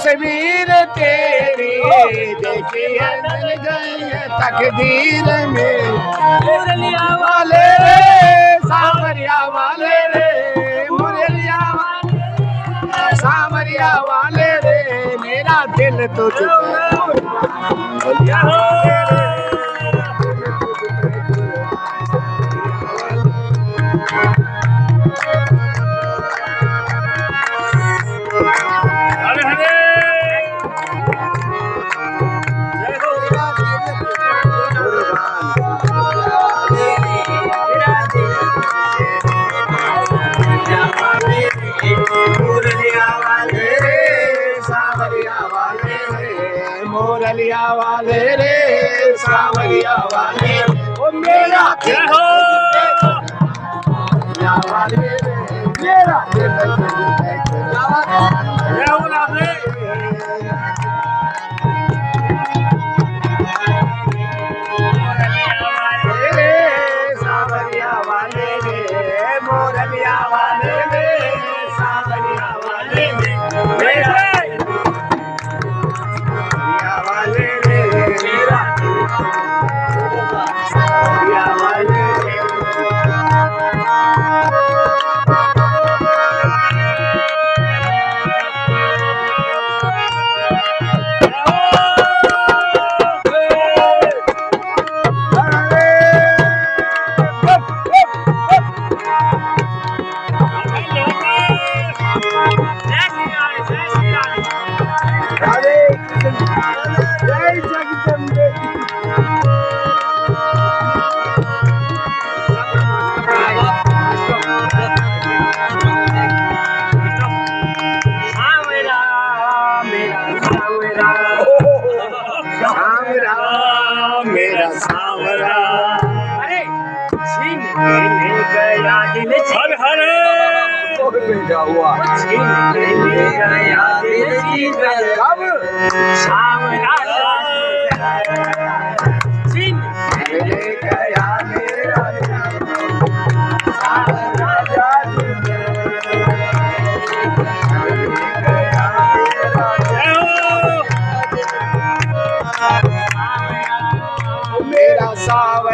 तस्वीर तेरी देखी है दिल गई है तकदीर में। मुरलिया वाले रे सावरिया वाले रे मुरलिया वाले सावरिया वाले रे मेरा दिल तुझ पे मुरलिया वाले रे। मोरलिया वाले रे सावरिया वाले ओ मेरा दिल मोरलिया वाले रे मेरा दिल सावरिया वाले रे मोरलिया वाले रे सावरिया वाले रे मेरा मेरा सावरा अरे छीन ले गया दिल हर हर हुआ छीन ले गया दिल कब सावरा छीन ले गया मेरा सावरा